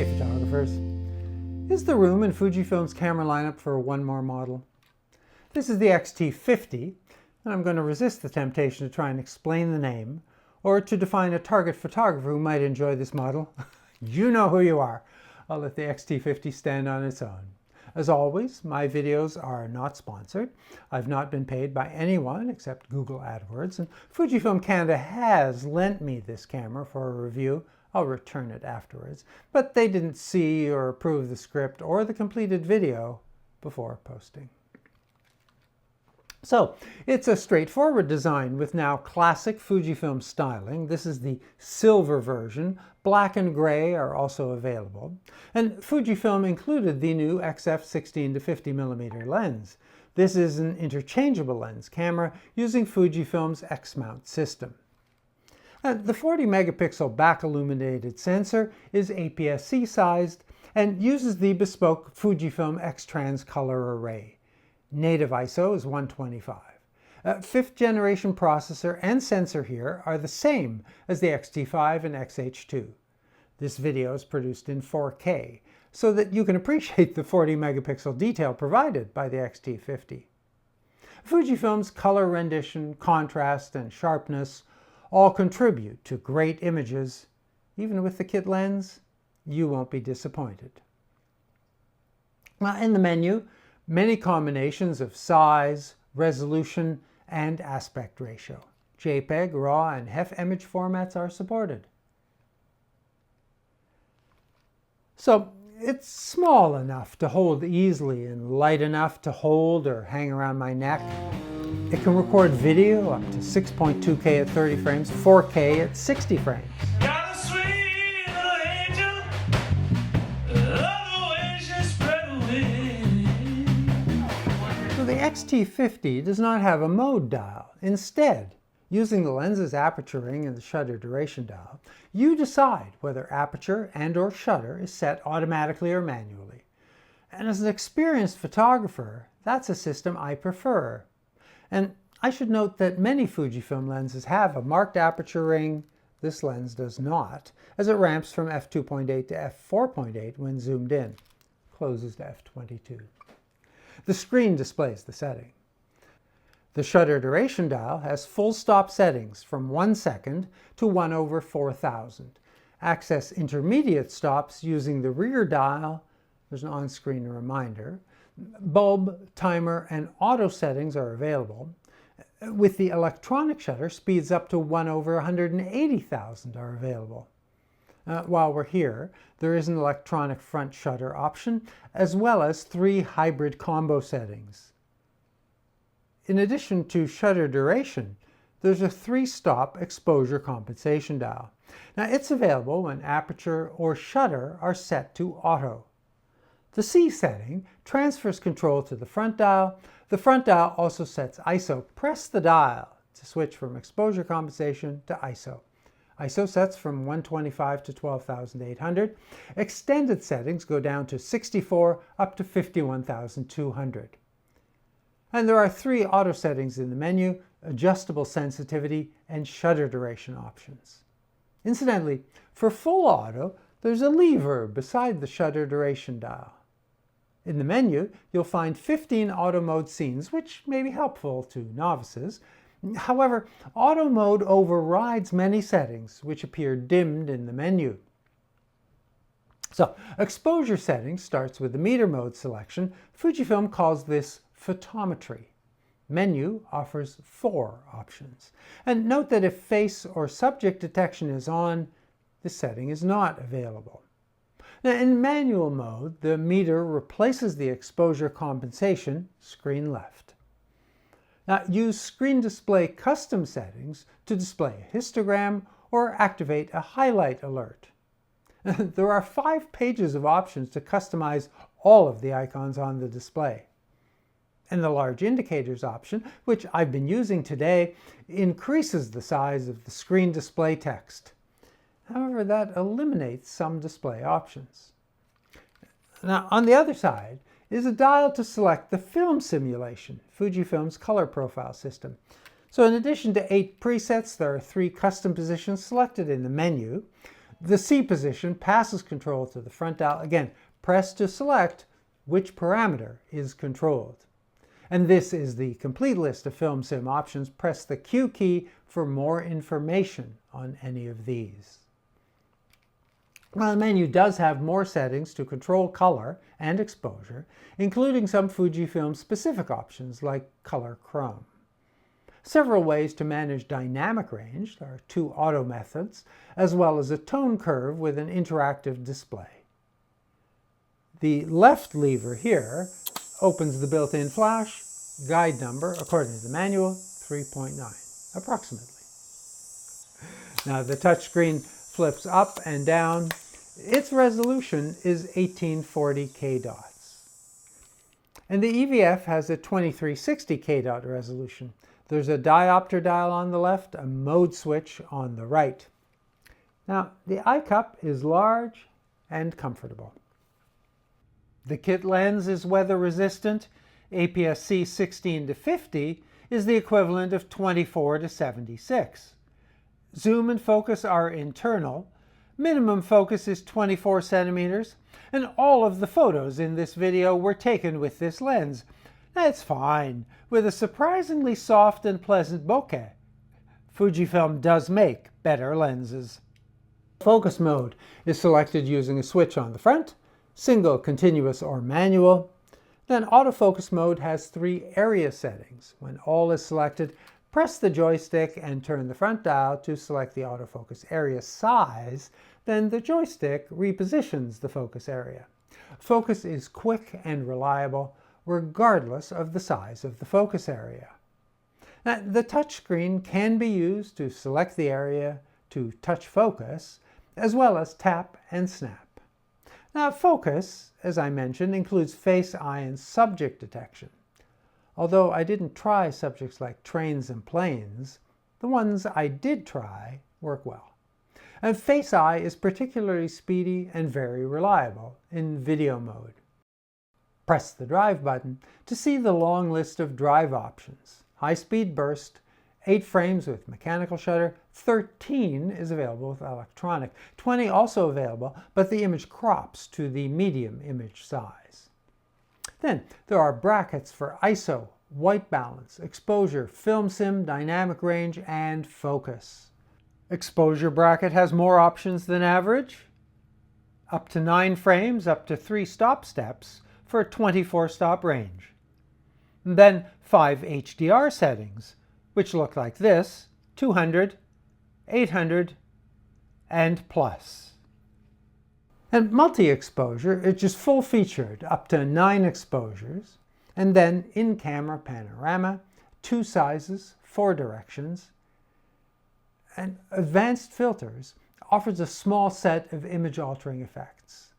Hey photographers, is there room in Fujifilm's camera lineup for one more model? This is the X T50, and I'm going to resist the temptation to try and explain the name, or to define a target photographer who might enjoy this model. You know who you are. I'll let the X T50 stand on its own. As always, my videos are not sponsored. I've not been paid by anyone except Google AdWords, and Fujifilm Canada has lent me this camera for a review. I'll return it afterwards, but they didn't see or approve the script or the completed video before posting. So, it's a straightforward design with now classic Fujifilm styling. This is the silver version. Black and gray are also available. And Fujifilm included the new XF 16 to 50mm lens. This is an interchangeable lens camera using Fujifilm's X-mount system. The 40 megapixel back illuminated sensor is APS-C sized and uses the bespoke Fujifilm X-Trans color array. Native ISO is 125. Fifth generation processor and sensor here are the same as the X-T5 and XH2. This video is produced in 4K so that you can appreciate the 40 megapixel detail provided by the X-T50. Fujifilm's color rendition, contrast, and sharpness all contribute to great images. Even with the kit lens, you won't be disappointed. Now, in the menu, many combinations of size, resolution, and aspect ratio. JPEG, RAW, and HEF image formats are supported. So, it's small enough to hold easily and light enough to hold or hang around my neck. It can record video up to 6.2K at 30 frames, 4K at 60 frames. So the X T50 does not have a mode dial. Instead, using the lens's aperture ring and the shutter duration dial, you decide whether aperture and/or shutter is set automatically or manually. And as an experienced photographer, that's a system I prefer. And I should note that many Fujifilm lenses have a marked aperture ring. This lens does not, as it ramps from f2.8 to f4.8 when zoomed in, closes to f22. The screen displays the setting. The shutter duration dial has full stop settings from 1 second to 1/4000. Access intermediate stops using the rear dial. There's an on-screen reminder. Bulb, timer, and auto settings are available. With the electronic shutter, speeds up to 1/180,000 are available. While we're here, there is an electronic front shutter option, as well as 3 hybrid combo settings. In addition to shutter duration, there's a 3-stop exposure compensation dial. Now, it's available when aperture or shutter are set to auto. The C setting transfers control to the front dial. The front dial also sets ISO. Press the dial to switch from exposure compensation to ISO. ISO sets from 125 to 12,800. Extended settings go down to 64 up to 51,200. And there are 3 auto settings in the menu: adjustable sensitivity and shutter duration options. Incidentally, for full auto, there's a lever beside the shutter duration dial. In the menu, you'll find 15 auto mode scenes, which may be helpful to novices. However, auto mode overrides many settings, which appear dimmed in the menu. So, exposure settings starts with the meter mode selection. Fujifilm calls this photometry. Menu offers 4 options. And note that if face or subject detection is on, this setting is not available. Now, in manual mode, the meter replaces the exposure compensation, screen left. Now, use screen display custom settings to display a histogram or activate a highlight alert. There are 5 pages of options to customize all of the icons on the display. And the large indicators option, which I've been using today, increases the size of the screen display text. However, that eliminates some display options. Now, on the other side is a dial to select the film simulation, Fujifilm's color profile system. So in addition to 8 presets, there are 3 custom positions selected in the menu. The C position passes control to the front dial. Again, press to select which parameter is controlled. And this is the complete list of FilmSim options. Press the Q key for more information on any of these. Well, the menu does have more settings to control color and exposure, including some Fujifilm specific options like color chrome. Several ways to manage dynamic range. There are 2 auto methods, as well as a tone curve with an interactive display. The left lever here opens the built-in flash, guide number, according to the manual, 3.9, approximately. Now the touchscreen flips up and down. Its resolution is 1840 k dots. And the EVF has a 2360 k dot resolution. There's a diopter dial on the left, a mode switch on the right. Now, the eye cup is large and comfortable. The kit lens is weather resistant. APS-C 16 to 50 is the equivalent of 24 to 76. Zoom and focus are internal. Minimum focus is 24 centimeters, and all of the photos in this video were taken with this lens. That's fine, with a surprisingly soft and pleasant bokeh. Fujifilm does make better lenses. Focus mode is selected using a switch on the front, single, continuous, or manual. Then autofocus mode has 3 area settings. When all is selected, press the joystick and turn the front dial to select the autofocus area size. Then the joystick repositions the focus area. Focus is quick and reliable, regardless of the size of the focus area. Now, the touchscreen can be used to select the area, to touch focus, as well as tap and snap. Now, focus, as I mentioned, includes face, eye, and subject detection. Although I didn't try subjects like trains and planes, the ones I did try work well. And face eye is particularly speedy and very reliable in video mode. Press the drive button to see the long list of drive options. High-speed burst, 8 frames with mechanical shutter, 13 is available with electronic, 20 also available, but the image crops to the medium image size. Then there are brackets for ISO, white balance, exposure, FilmSim, dynamic range, and focus. Exposure bracket has more options than average. Up to 9 frames, up to 3 stop steps for a 24-stop range. And then 5 HDR settings, which look like this: 200, 800, and plus. And multi-exposure is just full-featured, up to 9 exposures, and then in-camera panorama, 2 sizes, 4 directions. And advanced filters offers a small set of image-altering effects.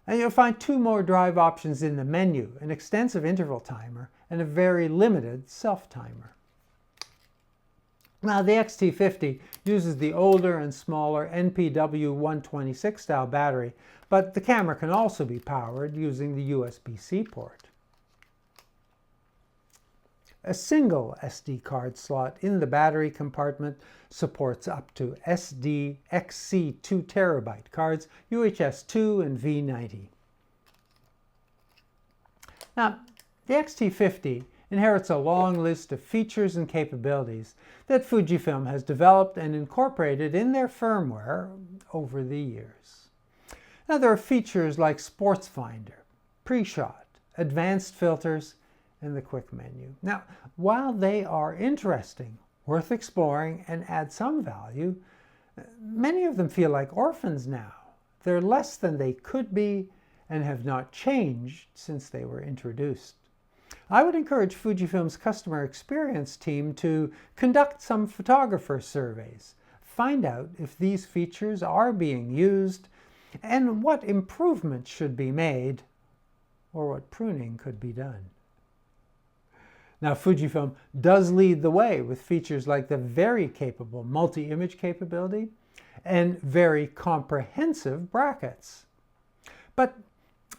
And you'll find 2 more drive options in the menu, an extensive interval timer and a very limited self-timer. Now, the X-T50 uses the older and smaller NPW126 style battery, but the camera can also be powered using the USB-C port. A single SD card slot in the battery compartment supports up to SD XC 2 terabyte cards, UHS 2 and V90. Now, the X-T50 inherits a long list of features and capabilities that Fujifilm has developed and incorporated in their firmware over the years. Now, there are features like Sports Finder, Pre-Shot, advanced filters, and the quick menu. Now, while they are interesting, worth exploring, and add some value, many of them feel like orphans now. They're less than they could be and have not changed since they were introduced. I would encourage Fujifilm's customer experience team to conduct some photographer surveys, find out if these features are being used, and what improvements should be made, or what pruning could be done. Now, Fujifilm does lead the way with features like the very capable multi-image capability and very comprehensive brackets. But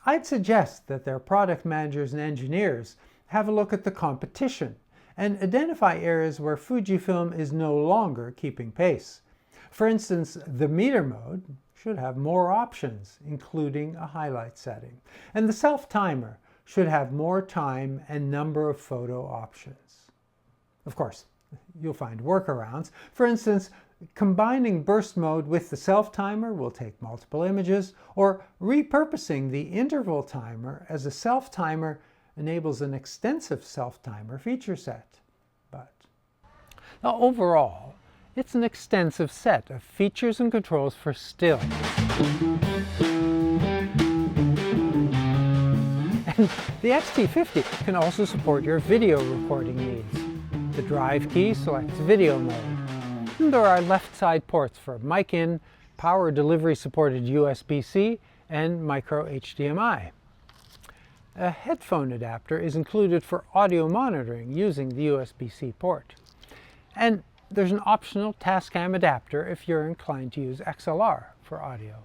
I'd suggest that their product managers and engineers have a look at the competition and identify areas where Fujifilm is no longer keeping pace. For instance, the meter mode, should have more options, including a highlight setting. And the self-timer should have more time and number of photo options. Of course, you'll find workarounds. For instance, combining burst mode with the self-timer will take multiple images, or repurposing the interval timer as a self-timer enables an extensive self-timer feature set. But now, overall, it's an extensive set of features and controls for still. And the X-T50 can also support your video recording needs. The drive key selects video mode. And there are left side ports for mic in, power delivery supported USB-C, and micro HDMI. A headphone adapter is included for audio monitoring using the USB-C port. And there's an optional Tascam adapter if you're inclined to use XLR for audio.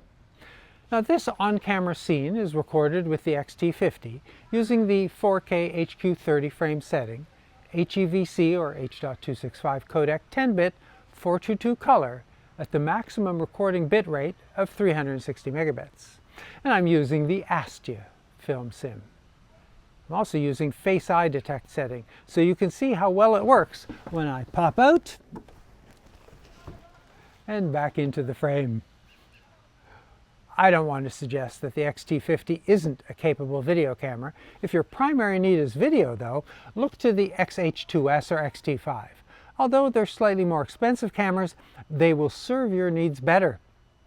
Now, this on-camera scene is recorded with the X-T50 using the 4K HQ30 frame setting, HEVC or H.265 codec 10-bit 422 color at the maximum recording bit rate of 360 megabits. And I'm using the Astia film sim. I'm also using Face Eye Detect setting, so you can see how well it works when I pop out and back into the frame. I don't want to suggest that the X-T50 isn't a capable video camera. If your primary need is video, though, look to the XH2S or X-T5. Although they're slightly more expensive cameras, they will serve your needs better.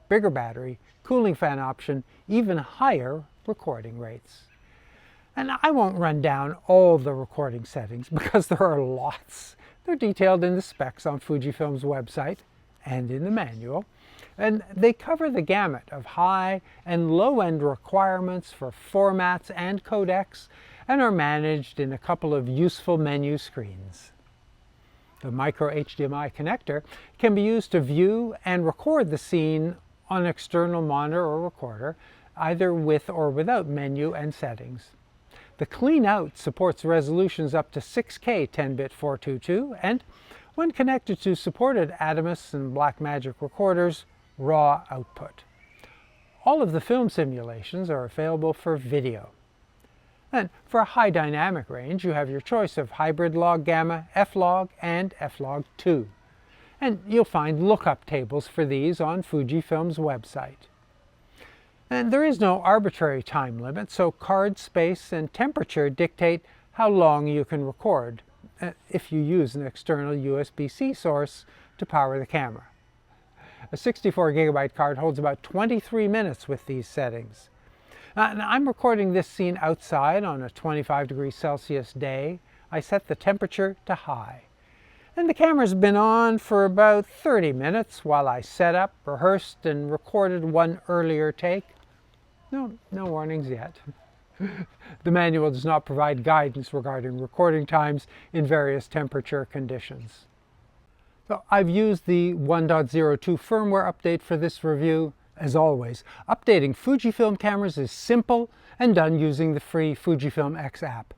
Bigger battery, cooling fan option, even higher recording rates. And I won't run down all the recording settings because there are lots. They're detailed in the specs on Fujifilm's website and in the manual. And they cover the gamut of high and low-end requirements for formats and codecs and are managed in a couple of useful menu screens. The micro HDMI connector can be used to view and record the scene on an external monitor or recorder, either with or without menu and settings. The Clean Out supports resolutions up to 6K 10-bit 422, and when connected to supported Adamus and Blackmagic recorders, raw output. All of the film simulations are available for video. And for a high dynamic range, you have your choice of hybrid log gamma, F-log, and F-log2. And you'll find lookup tables for these on Fujifilm's website. And there is no arbitrary time limit, so card space and temperature dictate how long you can record if you use an external USB-C source to power the camera. A 64GB card holds about 23 minutes with these settings. Now, I'm recording this scene outside on a 25°C day. I set the temperature to high. And the camera's been on for about 30 minutes while I set up, rehearsed, and recorded one earlier take. No warnings yet. The manual does not provide guidance regarding recording times in various temperature conditions. So I've used the 1.02 firmware update for this review. As always, updating Fujifilm cameras is simple and done using the free Fujifilm X app.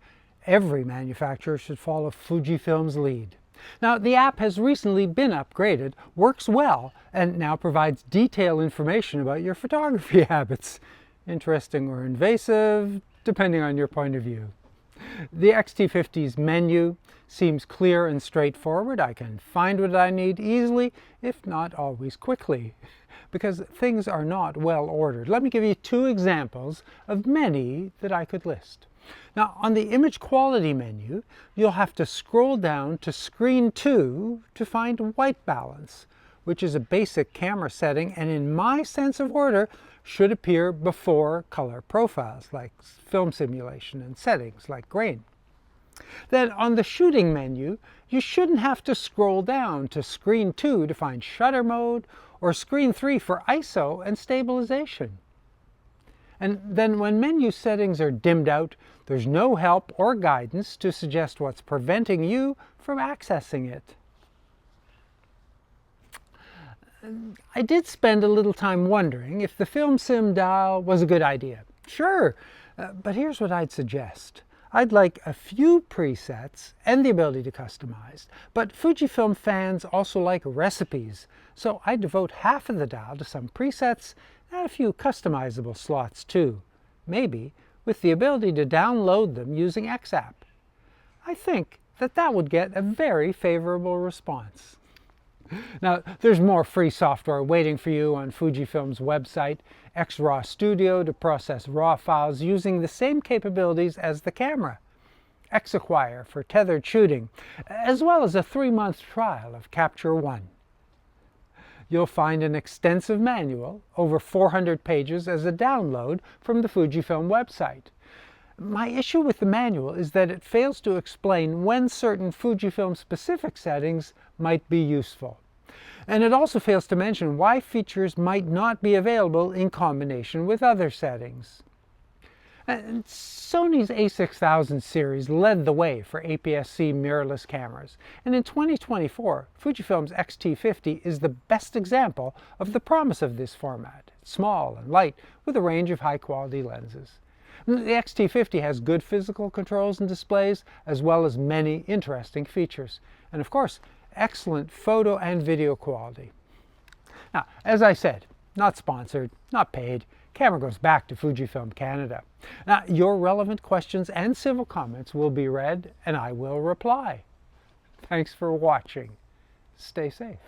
Every manufacturer should follow Fujifilm's lead. Now, the app has recently been upgraded, works well, and now provides detailed information about your photography habits. Interesting or invasive, depending on your point of view. The X-T50's menu seems clear and straightforward. I can find what I need easily, if not always quickly, because things are not well ordered. Let me give you two examples of many that I could list. Now, on the image quality menu, you'll have to scroll down to Screen 2 to find white balance, which is a basic camera setting and in my sense of order should appear before color profiles like film simulation and settings like grain. Then on the shooting menu, you shouldn't have to scroll down to Screen 2 to find shutter mode or Screen 3 for ISO and stabilization. And then when menu settings are dimmed out, there's no help or guidance to suggest what's preventing you from accessing it. I did spend a little time wondering if the film sim dial was a good idea. Sure, but here's what I'd suggest. I'd like a few presets and the ability to customize, but Fujifilm fans also like recipes, so I devote half of the dial to some presets and a few customizable slots too, maybe with the ability to download them using XApp. I think that would get a very favorable response. Now, there's more free software waiting for you on Fujifilm's website, XRAW Studio to process RAW files using the same capabilities as the camera, X-Acquire for tethered shooting, as well as a 3-month trial of Capture One. You'll find an extensive manual, over 400 pages, as a download from the Fujifilm website. My issue with the manual is that it fails to explain when certain Fujifilm-specific settings might be useful. And it also fails to mention why features might not be available in combination with other settings. And Sony's a6000 series led the way for APS-C mirrorless cameras, and in 2024, Fujifilm's X T50 is the best example of the promise of this format. It's small and light, with a range of high-quality lenses. The X T50 has good physical controls and displays, as well as many interesting features, and of course, excellent photo and video quality. Now, as I said, not sponsored, not paid. Camera goes back to Fujifilm Canada. Now, your relevant questions and civil comments will be read, and I will reply. Thanks for watching. Stay safe.